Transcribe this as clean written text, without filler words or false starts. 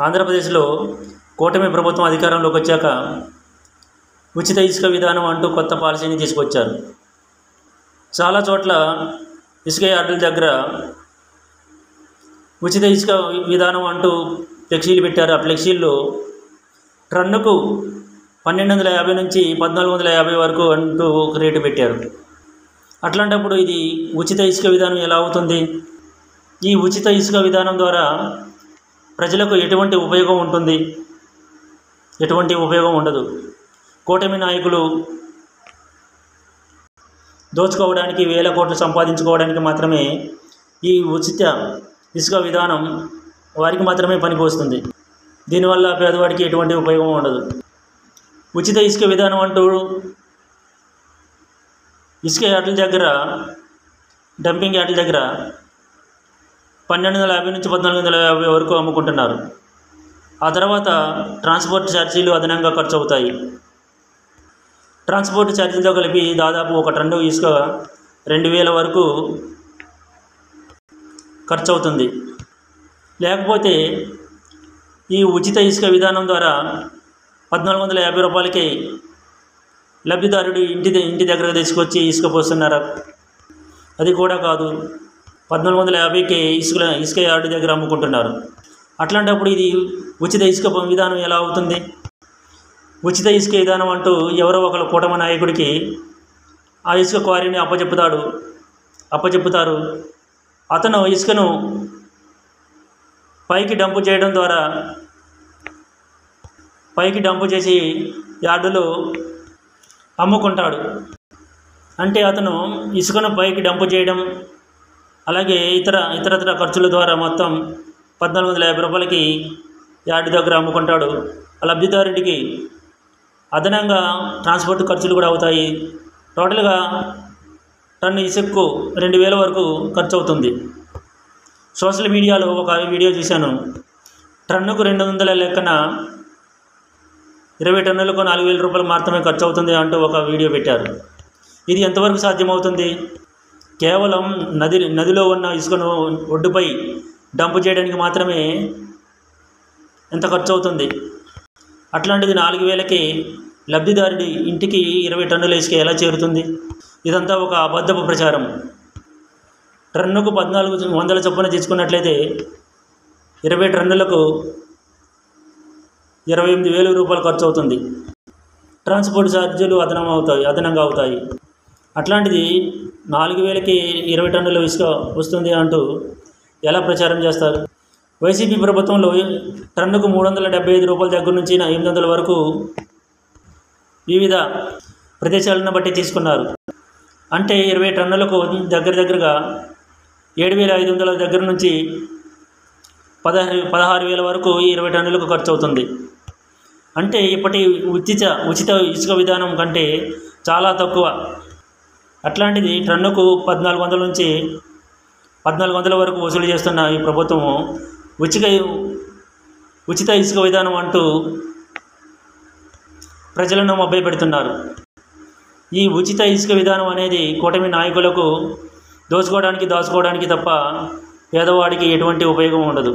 ఆంధ్రప్రదేశ్లో కూటమి ప్రభుత్వం అధికారంలోకి వచ్చాక ఉచిత ఇసుక విధానం అంటూ కొత్త పాలసీని తీసుకొచ్చారు. చాలా చోట్ల ఇసుక యార్డుల దగ్గర ఉచిత ఇసుక విధానం అంటూ ఫ్లెక్సీలు పెట్టారు. ఆ ఫ్లెక్సీల్లో టన్నుకు 1250 నుంచి 1450 వరకు అంటూ ఒక రేటు పెట్టారు. అట్లాంటప్పుడు ఇది ఉచిత ఇసుక విధానం ఎలా అవుతుంది? ఈ ఉచిత ఇసుక విధానం ద్వారా ప్రజలకు ఎటువంటి ఉపయోగం ఉంటుంది? ఎటువంటి ఉపయోగం ఉండదు. కూటమి నాయకులు దోచుకోవడానికి, వేల కోట్లు సంపాదించుకోవడానికి మాత్రమే ఈ ఉచిత ఇసుక విధానం వారికి మాత్రమే పనికొస్తుంది. దీనివల్ల పేదవాడికి ఎటువంటి ఉపయోగం ఉండదు. ఉచిత ఇసుక విధానం అంటూ ఇసుక యార్డుల దగ్గర, డంపింగ్ యార్డుల దగ్గర 1250 నుంచి 1450 వరకు అమ్ముకుంటున్నారు. ఆ తర్వాత ట్రాన్స్పోర్ట్ ఛార్జీలు అదనంగా ఖర్చు అవుతాయి. ట్రాన్స్పోర్ట్ ఛార్జీలతో కలిపి దాదాపు ఒక టన్ను ఇసుక 2000 వరకు ఖర్చు అవుతుంది. లేకపోతే ఈ ఉచిత ఇసుక విధానం ద్వారా 1450 రూపాయలకి లబ్ధిదారుడు ఇంటి దగ్గర తీసుకొచ్చి ఇసుక పోస్తున్నారు. అది కూడా కాదు, 1450కి ఇసుక యార్డు దగ్గర అమ్ముకుంటున్నారు. అట్లాంటప్పుడు ఇది ఉచిత ఇసుక విధానం ఎలా అవుతుంది? ఉచిత ఇసుక విధానం అంటూ ఎవరో ఒకరు కూటమి నాయకుడికి ఆ ఇసుక క్వారీని అప్పచెప్పుతారు. అతను ఇసుకను పైకి డంపు చేయడం ద్వారా, పైకి డంపు చేసి యార్డులో అమ్ముకుంటాడు. అంటే అతను ఇసుకను పైకి డంపు చేయడం, అలాగే ఇతరత్ర ఖర్చుల ద్వారా మొత్తం 1450 రూపాయలకి యార్డు దగ్గర అమ్ముకుంటాడు. ఆ లబ్ధిదారుడికి అదనంగా ట్రాన్స్పోర్ట్ ఖర్చులు కూడా అవుతాయి. టోటల్గా టన్ను ఇసుకకు 2000 వరకు ఖర్చు అవుతుంది. సోషల్ మీడియాలో ఒక వీడియో చూశాను. టన్నుకు 200 లెక్కన 20 టన్నులకు 4000 రూపాయలు మాత్రమే ఖర్చు అవుతుంది అంటూ ఒక వీడియో పెట్టారు. ఇది ఎంతవరకు సాధ్యమవుతుంది? కేవలం నదిలో ఉన్న ఇసుకను ఒడ్డుపై డంపు చేయడానికి మాత్రమే ఎంత ఖర్చు అవుతుంది? అట్లాంటిది 4000కి లబ్ధిదారుడి ఇంటికి 20 టన్నుల ఇసుక ఎలా చేరుతుంది? ఇదంతా ఒక అబద్ధపు ప్రచారం. టన్నుకు 1400 చొప్పున తీసుకున్నట్లయితే 20 టన్నులకు 28,000 రూపాయలు ఖర్చు అవుతుంది. ట్రాన్స్పోర్ట్ ఛార్జీలు అదనంగా అవుతాయి. అట్లాంటిది 4000కి 20 టన్నుల ఇసుక వస్తుంది అంటూ ఎలా ప్రచారం చేస్తారు? వైసీపీ ప్రభుత్వంలో టన్నుకు 375 రూపాయల దగ్గర నుంచి 800 వరకు వివిధ ప్రదేశాలను బట్టి తీసుకున్నారు. అంటే 20 టన్నులకు దగ్గరగా 7,500 దగ్గర నుంచి 16,000 వరకు 20 టన్నులకు ఖర్చు అవుతుంది. అంటే ఇప్పటి ఉచిత ఇసుక విధానం కంటే చాలా తక్కువ. అట్లాంటిది టన్నుకు 1400 నుంచి 1400 వరకు వసూలు చేస్తున్న ఈ ప్రభుత్వము ఉచిత ఇసుక విధానం అంటూ ప్రజలను మభ్యపెడుతున్నారు. ఈ ఉచిత ఇసుక విధానం అనేది కూటమి నాయకులకు దాచుకోవడానికి తప్ప పేదవాడికి ఎటువంటి ఉపయోగం ఉండదు.